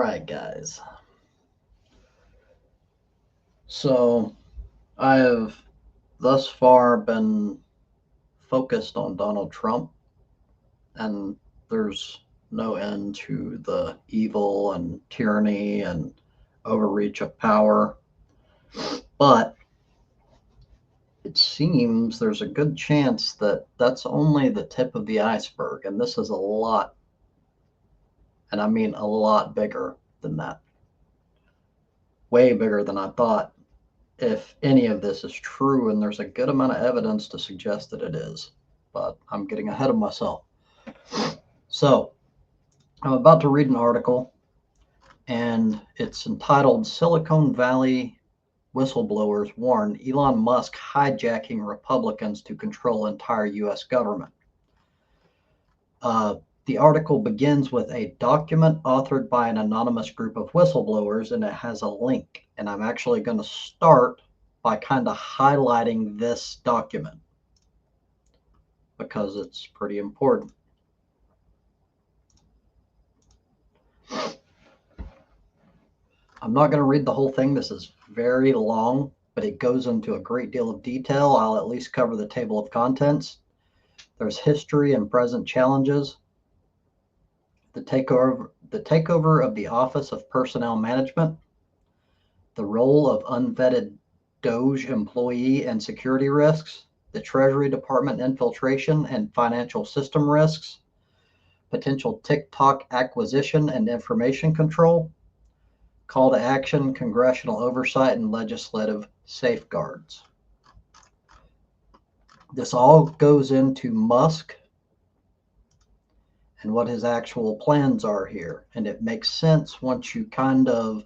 right, guys. So I have thus far been focused on Donald Trump, and there's no end to the evil and tyranny and overreach of power. But it seems there's a good chance that that's only the tip of the iceberg, and this is a lot, and I mean a lot bigger than that. Way bigger than I thought, if any of this is true, and there's a good amount of evidence to suggest that it is. But I'm getting ahead of myself. So, I'm about to read an article, and it's entitled Silicon Valley Whistleblowers Warn Elon Musk Hijacking Republicans to Control Entire U.S. Government. The article begins with a document authored by an anonymous group of whistleblowers, and it has a link. And I'm actually going to start by kind of highlighting this document because it's pretty important. I'm not going to read the whole thing. This is very long, but it goes into a great deal of detail. I'll at least cover the table of contents. There's history and present challenges. The takeover of the Office of Personnel Management. The role of unvetted Doge employee and security risks. The Treasury Department infiltration and financial system risks. Potential TikTok acquisition and information control. Call to action, congressional oversight, and legislative safeguards. This all goes into Musk and what his actual plans are here. And it makes sense once you kind of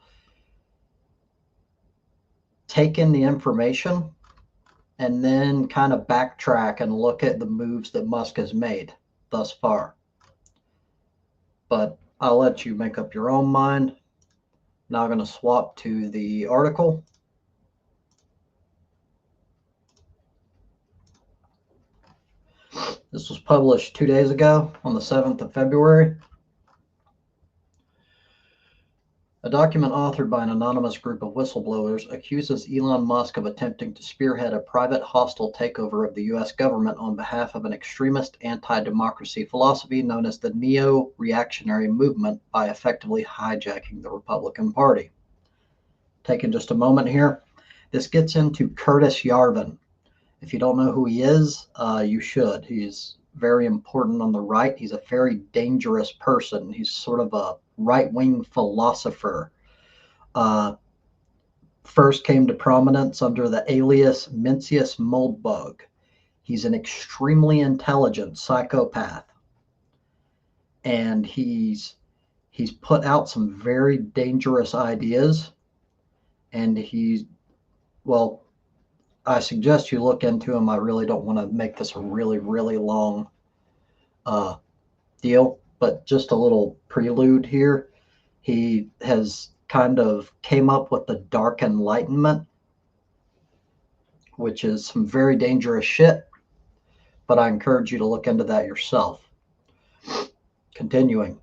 take in the information and then kind of backtrack and look at the moves that Musk has made thus far. But I'll let you make up your own mind. Now I'm going to swap to the article. This was published 2 days ago on the 7th of February. A document authored by an anonymous group of whistleblowers accuses Elon Musk of attempting to spearhead a private hostile takeover of the U.S. government on behalf of an extremist anti-democracy philosophy known as the neo-reactionary movement by effectively hijacking the Republican Party. Taking just a moment here, this gets into Curtis Yarvin. If you don't know who he is, you should. He's very important on the right. He's a very dangerous person. He's sort of a right-wing philosopher. First came to prominence under the alias Mencius Moldbug. He's an extremely intelligent psychopath, and he's put out some very dangerous ideas, and I suggest you look into him. I really don't want to make this a really, really long deal, but just a little prelude here. He has kind of came up with the dark Enlightenment, which is some very dangerous shit, but I encourage you to look into that yourself. Continuing.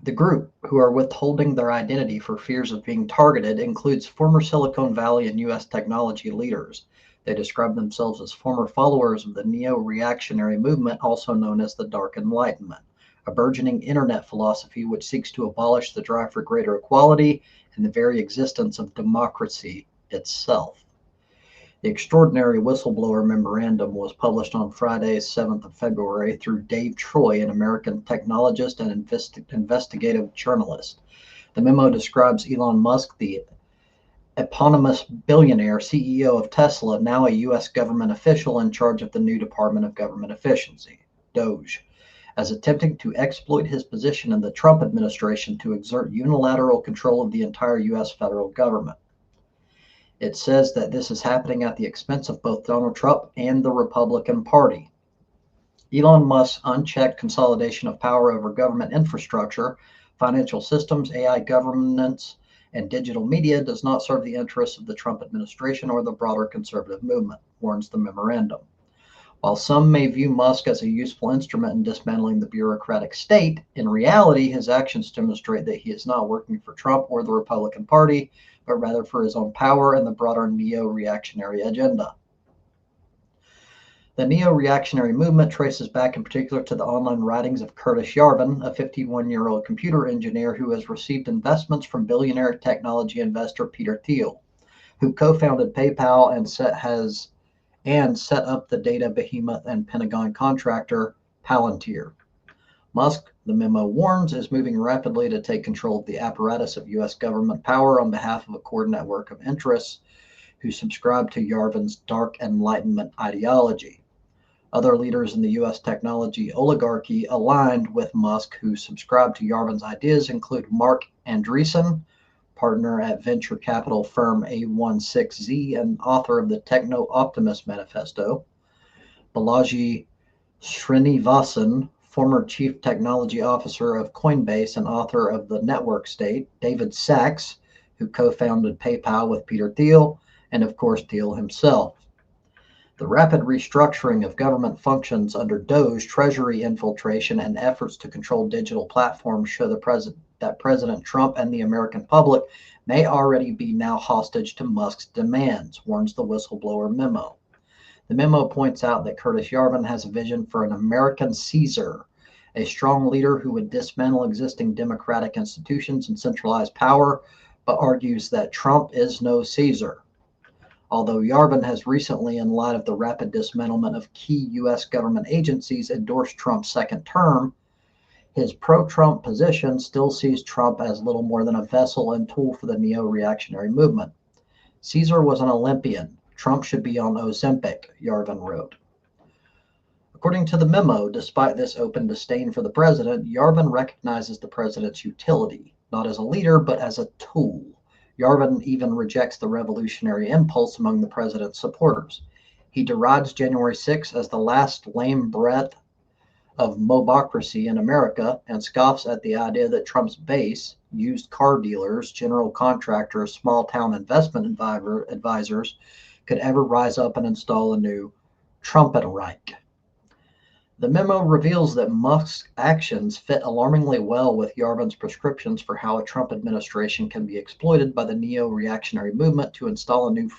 The group, who are withholding their identity for fears of being targeted, includes former Silicon Valley and U.S. technology leaders. They describe themselves as former followers of the neo-reactionary movement, also known as the Dark Enlightenment, a burgeoning internet philosophy which seeks to abolish the drive for greater equality and the very existence of democracy itself. The extraordinary whistleblower memorandum was published on Friday, 7th of February, through Dave Troy, an American technologist and investigative journalist. The memo describes Elon Musk, the eponymous billionaire CEO of Tesla, now a U.S. government official in charge of the new Department of Government Efficiency, DOGE, as attempting to exploit his position in the Trump administration to exert unilateral control of the entire U.S. federal government. It says that this is happening at the expense of both Donald Trump and the Republican Party. Elon Musk's unchecked consolidation of power over government infrastructure, financial systems, AI governance, and digital media does not serve the interests of the Trump administration or the broader conservative movement, warns the memorandum. While some may view Musk as a useful instrument in dismantling the bureaucratic state, in reality, his actions demonstrate that he is not working for Trump or the Republican Party, but rather for his own power and the broader neo-reactionary agenda. The neo-reactionary movement traces back in particular to the online writings of Curtis Yarvin, a 51-year-old computer engineer who has received investments from billionaire technology investor Peter Thiel, who co-founded PayPal and set up the data behemoth and Pentagon contractor Palantir. Musk, the memo warns, is moving rapidly to take control of the apparatus of U.S. government power on behalf of a core network of interests who subscribe to Yarvin's dark Enlightenment ideology. Other leaders in the U.S. technology oligarchy aligned with Musk who subscribe to Yarvin's ideas include Mark Andreessen, partner at venture capital firm A16Z and author of the Techno-Optimist Manifesto; Balaji Srinivasan, former chief technology officer of Coinbase and author of The Network State; David Sachs, who co-founded PayPal with Peter Thiel; and of course Thiel himself. The rapid restructuring of government functions under DOGE, Treasury infiltration, and efforts to control digital platforms show that President Trump and the American public may already be now hostage to Musk's demands, warns the whistleblower memo. The memo points out that Curtis Yarvin has a vision for an American Caesar, a strong leader who would dismantle existing democratic institutions and centralize power, but argues that Trump is no Caesar. Although Yarvin has recently, in light of the rapid dismantlement of key U.S. government agencies, endorsed Trump's second term, his pro-Trump position still sees Trump as little more than a vessel and tool for the neo-reactionary movement. Caesar was an Olympian. Trump should be on Ozempic, Yarvin wrote. According to the memo, despite this open disdain for the president, Yarvin recognizes the president's utility, not as a leader, but as a tool. Yarvin even rejects the revolutionary impulse among the president's supporters. He derides January 6 as the last lame breath of mobocracy in America and scoffs at the idea that Trump's base, used car dealers, general contractors, small-town investment advisors, could ever rise up and install a new Trumpenreich. The memo reveals that Musk's actions fit alarmingly well with Yarvin's prescriptions for how a Trump administration can be exploited by the neo-reactionary movement to install a new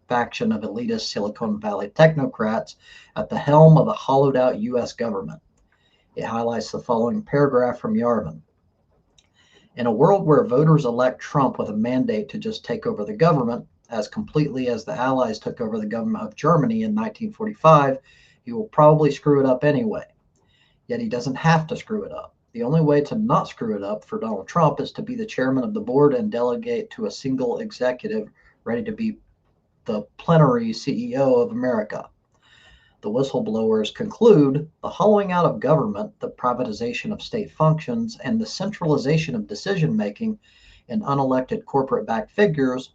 faction of elitist Silicon Valley technocrats at the helm of a hollowed-out U.S. government. It highlights the following paragraph from Yarvin. In a world where voters elect Trump with a mandate to just take over the government, as completely as the Allies took over the government of Germany in 1945, he will probably screw it up anyway. Yet he doesn't have to screw it up. The only way to not screw it up for Donald Trump is to be the chairman of the board and delegate to a single executive ready to be the plenary CEO of America. The whistleblowers conclude the hollowing out of government, the privatization of state functions, and the centralization of decision-making in unelected corporate-backed figures,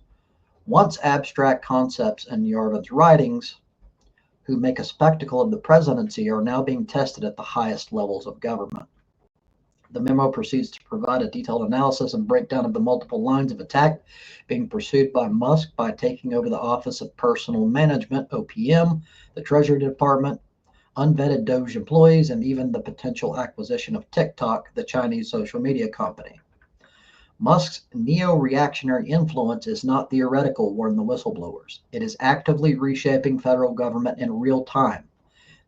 once abstract concepts in Yarvin's writings, who make a spectacle of the presidency, are now being tested at the highest levels of government. The memo proceeds to provide a detailed analysis and breakdown of the multiple lines of attack being pursued by Musk by taking over the Office of Personnel Management, OPM, the Treasury Department, unvetted DOGE employees, and even the potential acquisition of TikTok, the Chinese social media company. Musk's neo-reactionary influence is not theoretical, warn the whistleblowers. It is actively reshaping federal government in real time.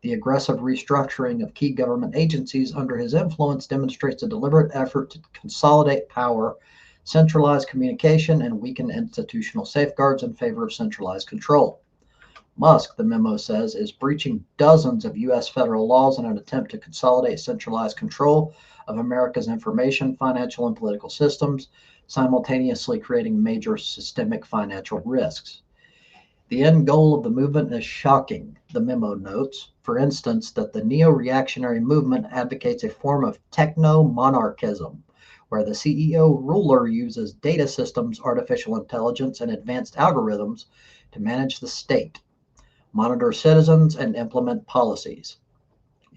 The aggressive restructuring of key government agencies under his influence demonstrates a deliberate effort to consolidate power, centralize communication, and weaken institutional safeguards in favor of centralized control. Musk, the memo says, is breaching dozens of U.S. federal laws in an attempt to consolidate centralized control of America's information, financial, and political systems, simultaneously creating major systemic financial risks. The end goal of the movement is shocking, the memo notes. For instance, that the neo-reactionary movement advocates a form of techno-monarchism, where the CEO ruler uses data systems, artificial intelligence, and advanced algorithms to manage the state, monitor citizens, and implement policies.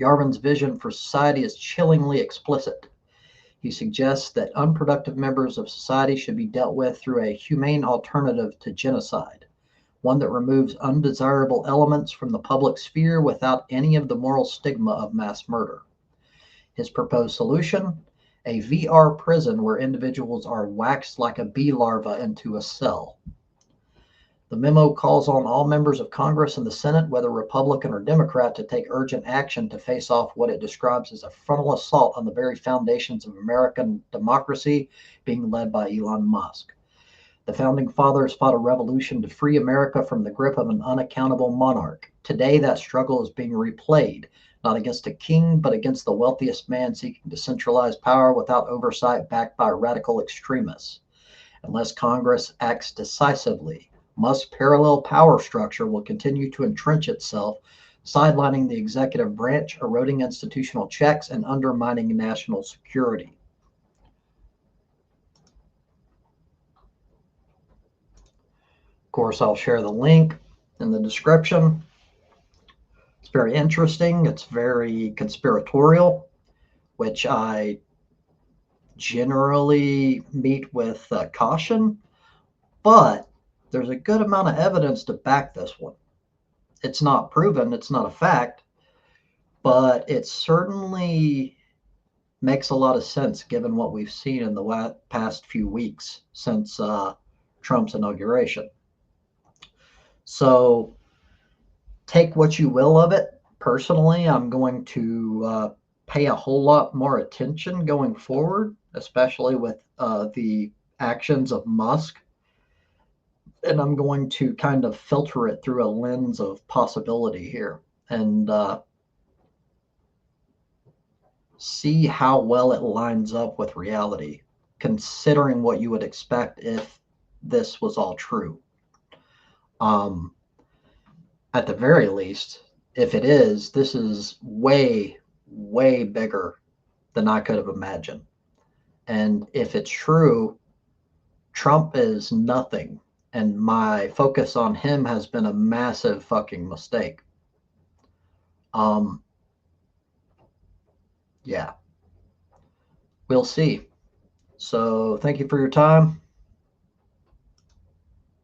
Yarvin's vision for society is chillingly explicit. He suggests that unproductive members of society should be dealt with through a humane alternative to genocide. one that removes undesirable elements from the public sphere without any of the moral stigma of mass murder. His proposed solution: a VR prison where individuals are waxed like a bee larva into a cell. The memo calls on all members of Congress and the Senate, whether Republican or Democrat, to take urgent action to face off what it describes as a frontal assault on the very foundations of American democracy being led by Elon Musk. The founding fathers fought a revolution to free America from the grip of an unaccountable monarch. Today, that struggle is being replayed, not against a king, but against the wealthiest man seeking to centralize power without oversight, backed by radical extremists. Unless Congress acts decisively, Musk's parallel power structure will continue to entrench itself, sidelining the executive branch, eroding institutional checks, and undermining national security. Of course, I'll share the link in the description. It's very interesting. It's very conspiratorial, which I generally meet with caution, but there's a good amount of evidence to back this one. It's not proven, it's not a fact, but it certainly makes a lot of sense given what we've seen in the past few weeks since Trump's inauguration. So take what you will of it. Personally, I'm going to pay a whole lot more attention going forward, especially with the actions of Musk. And I'm going to kind of filter it through a lens of possibility here and see how well it lines up with reality, considering what you would expect if this was all true. At the very least, if it is, this is way, way bigger than I could have imagined. And if it's true, Trump is nothing. And my focus on him has been a massive fucking mistake. Yeah, we'll see. So thank you for your time.